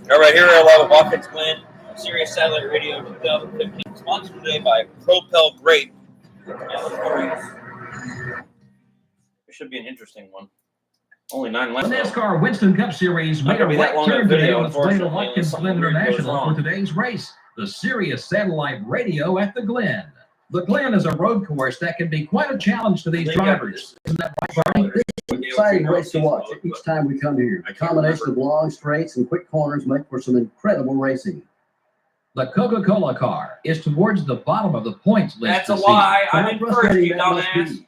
All right, here are live at Watkins, Glen, Sirius Satellite Radio 2015, sponsored today by Propel Grape and the Sirius. It should be an interesting one. Only 9 left. The NASCAR Winston Cup Series made a right turn today on its way to Watkins Glen International for today's race, the Sirius Satellite Radio at the Glen. The Glen is a road course that can be quite a challenge to these drivers. Isn't that right, Barney? This is an exciting race to watch each time we come here. A combination of long straights and quick corners make for some incredible racing. The Coca-Cola car is towards the bottom of the points list. That's a lie. I'm in first, you dumbass.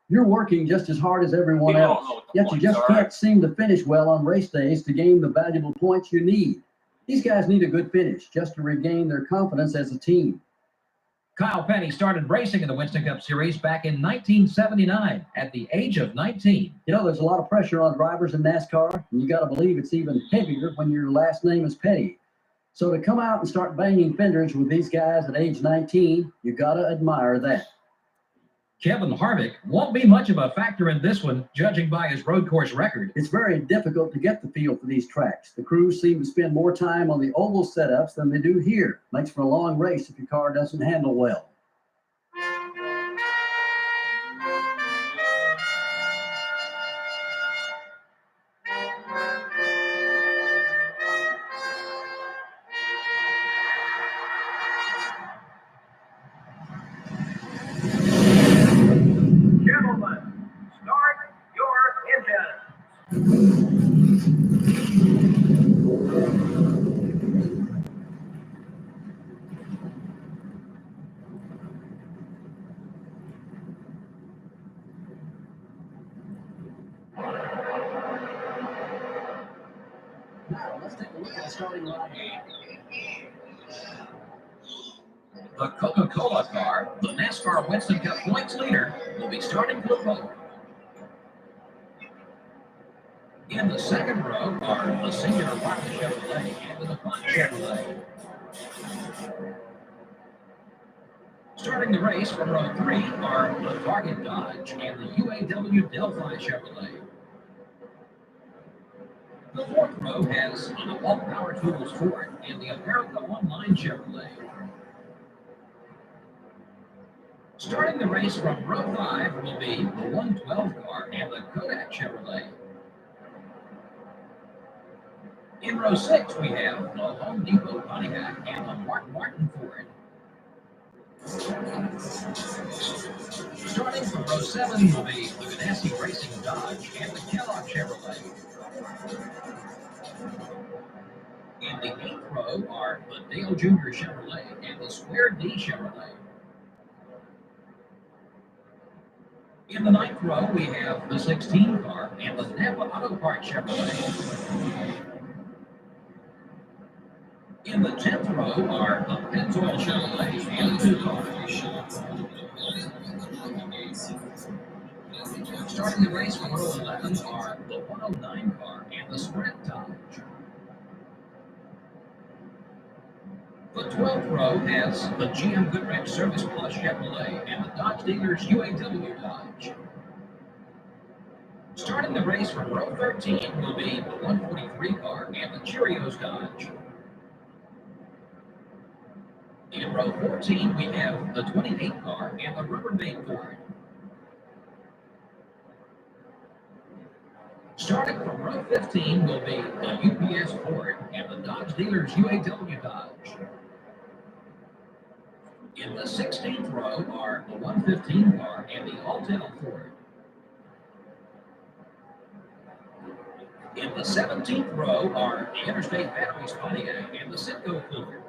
You're working just as hard as everyone else, yet you just can't seem to finish well on race days to gain the valuable points you need. These guys need a good finish just to regain their confidence as a team. Kyle Petty started racing in the Winston Cup Series back in 1979 at the age of 19. You know, there's a lot of pressure on drivers in NASCAR, and you got to believe it's even heavier when your last name is Petty. So to come out and start banging fenders with these guys at age 19, you got to admire that. Kevin Harvick won't be much of a factor in this one, judging by his road course record. It's very difficult to get the feel for these tracks. The crews seem to spend more time on the oval setups than they do here. Makes for a long race if your car doesn't handle well. Now, let's take a look at the starting line. The Coca-Cola car, the NASCAR Winston Cup points leader, will be starting for the pole. In the second row are the Singular Watkins Chevrolet and the DuPont Chevrolet. Starting the race from row 3 are the Target Dodge and the UAW Delphi Chevrolet. The fourth row has the Walk Power Tools Ford and the America Online Chevrolet. Starting the race from row 5 will be the 112 car and the Kodak Chevrolet. In row 6, we have the Home Depot Pontiac and the Mark Martin Ford. Starting from row 7 will be the Ganassi Racing Dodge and the Kellogg Chevrolet. In the 8th row are the Dale Jr. Chevrolet and the Square D Chevrolet. In the 9th row, we have the 16 car and the Napa Auto Parts Chevrolet. In the 10th row are the Pennzoil Chevrolet and the 2 car. Starting the race from row 11 are the 109 car and the Sprint Dodge. The 12th row has the GM Goodrich Service Plus Chevrolet and the Dodge Dealers UAW Dodge. Starting the race from row 13 will be the 143 car and the Cheerios Dodge. In row 14, we have the 28 car and the Rubbermaid Ford. Starting from row 15 will be the UPS Ford and the Dodge Dealers UAW Dodge. In the 16th row are the 115 car and the Alltel Ford. In the 17th row are the Interstate Batteries Pontiac and the Citgo Ford.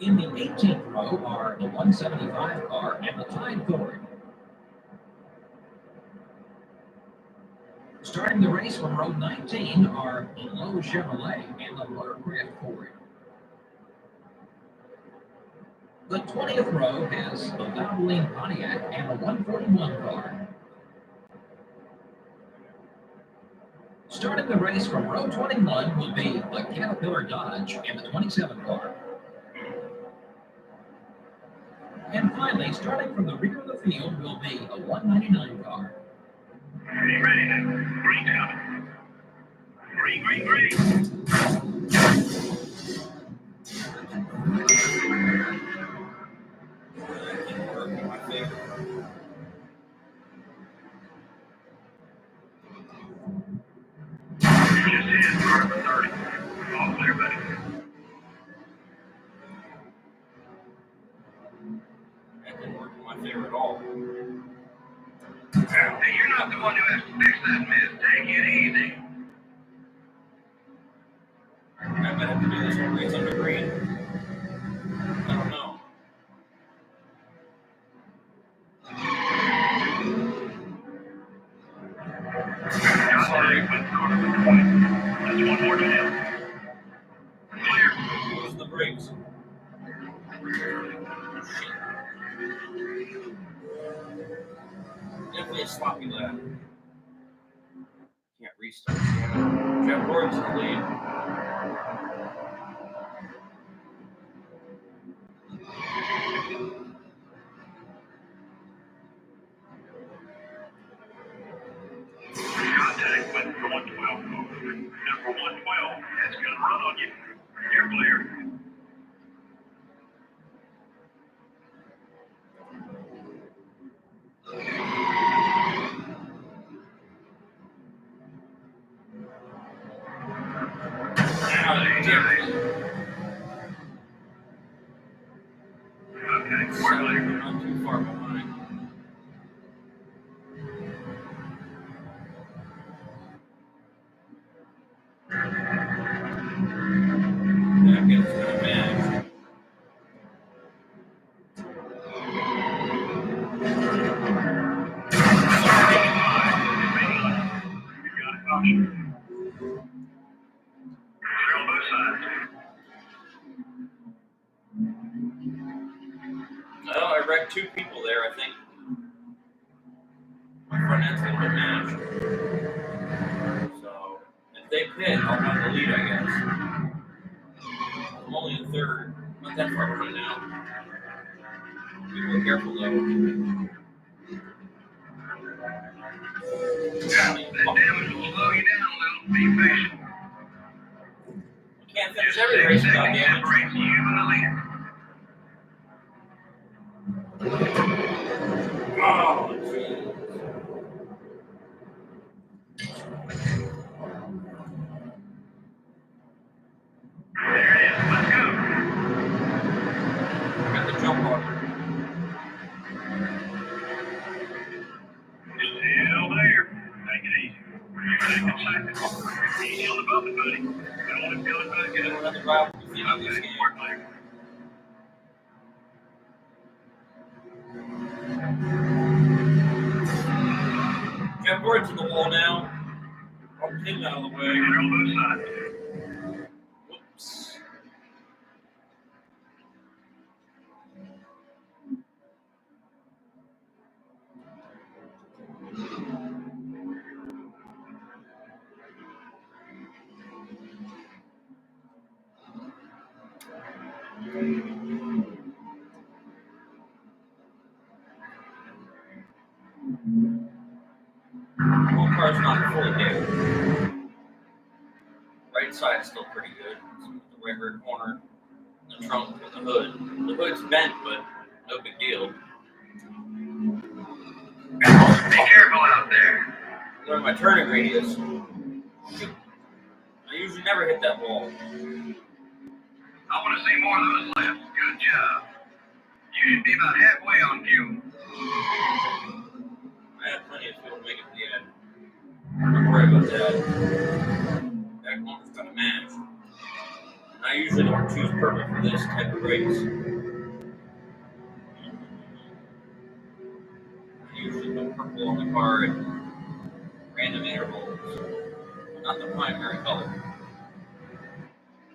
In the 18th row are the 175 car and the Tide Ford. Starting the race from row 19 are the Lowe's Chevrolet and the Motorcraft Ford. The 20th row has the Valvoline Pontiac and the 141 car. Starting the race from row 21 will be the Caterpillar Dodge and the 27 car. And finally, starting from the rear of the field will be a 199 car. Are you ready to break down? Hey, you're not the one who has to fix that miss. Take it easy. I might have to do this one race under green. I don't know. Sorry. That's one more down. Clear. Close the brakes. Definitely a sloppy lap. Can't restart. Jeff Gordon's in the lead. Contact with number 112. Number 112. That's going to run on you. You're clear. Okay, we're clear. Not too far behind. That gets to the match. They're on both sides. Well, I read two people there, I think. My front end's a little bit mashed. So, if they pit, I'll have the lead, I guess. I'm only in third. Not that far behind now. Be real careful, though. That damage will slow you down a little. Be patient. You can't finish every race without damage. You in the lead. Oh, jeez. There it is. Let's go. Got the jump on her. Still there. Take it easy. You're second. Easy on the bumping, buddy. Don't want to feel it back in. Another rival to feel out this game. Jeff Gordon's in the wall now. I'll pin out of the way. They're on both sides. Whoops. One car's not fully new. Right side's still pretty good. It's the right rear corner, the trunk, and the hood. The hood's bent, but no big deal. Be careful out there. Learn my turning radius. Shoot. I usually never hit that wall. I want to see more of those laps. Good job. You should be about halfway on fuel. I have plenty of fuel to make it to the end. Don't worry about that. That corner's got a match. And I usually don't choose purple for this type of race. I usually put purple on the car at random intervals. Not the primary color.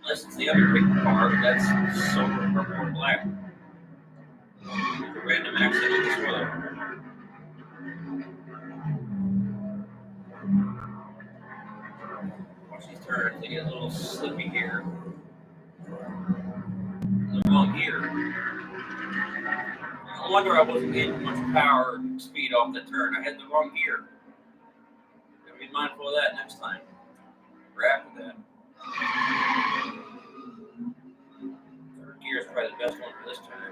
Unless it's the other pick car, but that's silver, purple, and black. There's a random accent on this weather. Watch these turns, they get a little slippy here. The wrong gear. No wonder I wasn't getting much power and speed off the turn. I had the wrong gear. Gotta be mindful of that next time. grab with that. Third gear is probably the best one for this turn.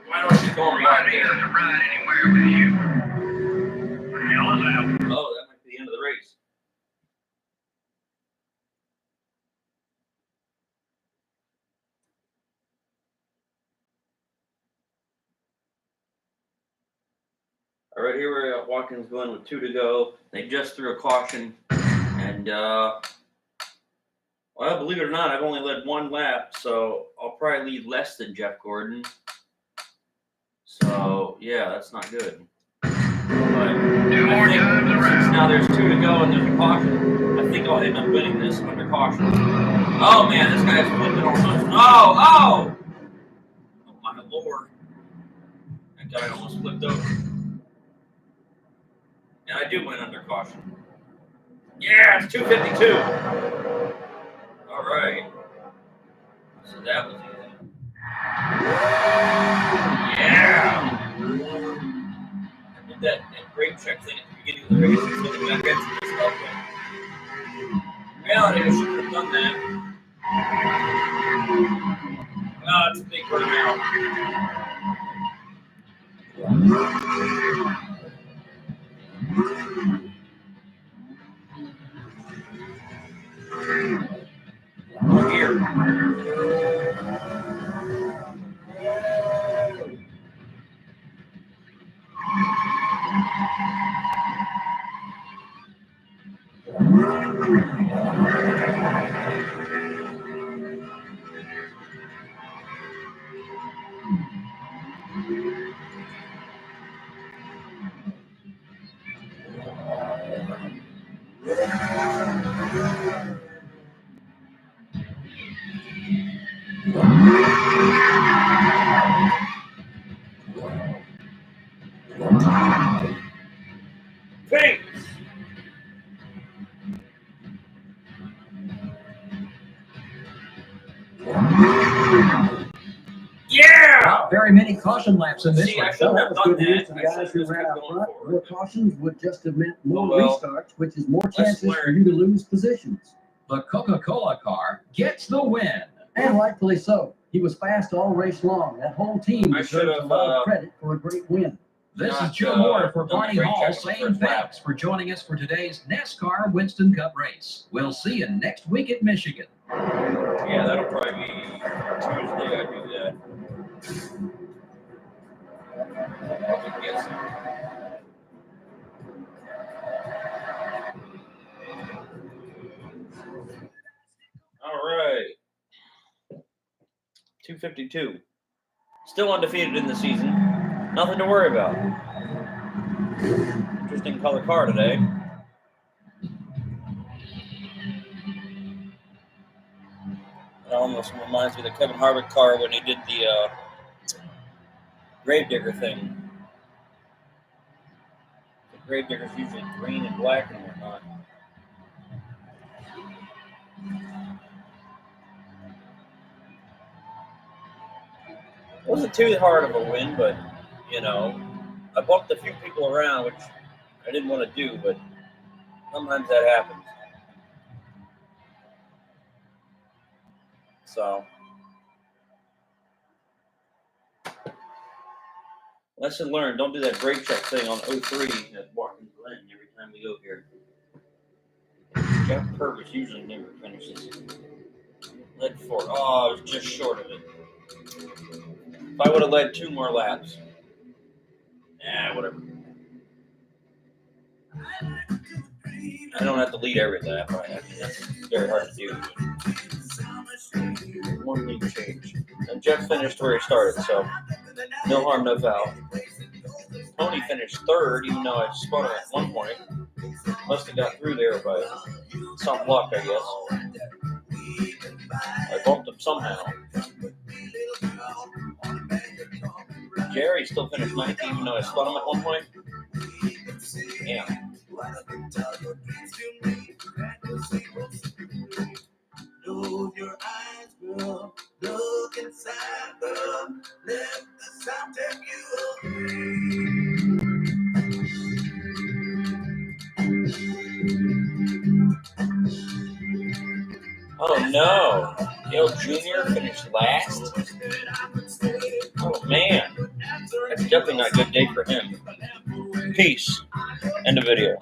Why don't you go right there? Doesn't ride anywhere with you. What the hell is that? Oh, that might be the end of the race. All right, here we're at Watkins Glen with 2 to go. They just threw a caution, and well, believe it or not, I've only led 1 lap, so I'll probably lead less than Jeff Gordon. So yeah, that's not good. But I think since now there's 2 to go and there's a caution, I think I'll end up winning this under caution. Oh man, this guy's flipping almost. Oh my lord! That guy almost flipped over. And I do win under caution. Yeah, it's 252. All right. So that was easy. Yeah. I did that brake check thing at the beginning of the race. It's looking back at this stuff. Reality, I should have done that. Oh, it's a big burnout. Here. Thanks. Yeah! Not very many caution laps in this See, I race. shouldn't have done Good news that. to the I guys should who have ran just out kept front. going More forward. cautions would just have meant more well, restarts, which is more chances for learn. you to lose positions. The Coca-Cola car gets the win. And rightfully so. He was fast all race long. That whole team I deserves a should've, lot of credit for a great win. This Not, is Joe Moore for done the Barney brake Hall check on the saying first lap. thanks for joining us for today's NASCAR Winston Cup race. We'll see you next week at Michigan. Yeah, that'll probably be Tuesday. I do that. Probably get some. All right. 252. Still undefeated in the season. Nothing to worry about. Interesting color car today. It almost reminds me of the Kevin Harvick car when he did the Gravedigger thing. The Gravedigger's usually green and black and whatnot. It wasn't too hard of a win, but, you know, I bumped a few people around, which I didn't want to do, but sometimes that happens. So, lesson learned, don't do that brake check thing on 03 at Watkins Glen every time we go here. Jeff Purvis usually never finishes. Led 4. Oh, I was just short of it. If I would have led 2 more laps. Whatever. I don't have to lead every lap. I mean, that's very hard to do. One lead change. And Jeff finished where he started, so no harm, no foul. Tony finished 3rd, even though I spun her at one point. Must have got through there by some luck, I guess. I bumped him somehow. Jerry still finished 19th, even though I spun him at one point. Yeah. Close your eyes, girl. Look inside, girl. Let the sound take you away. Oh no, Dale Jr. finished last. Oh man, that's definitely not a good day for him. Peace. End of video.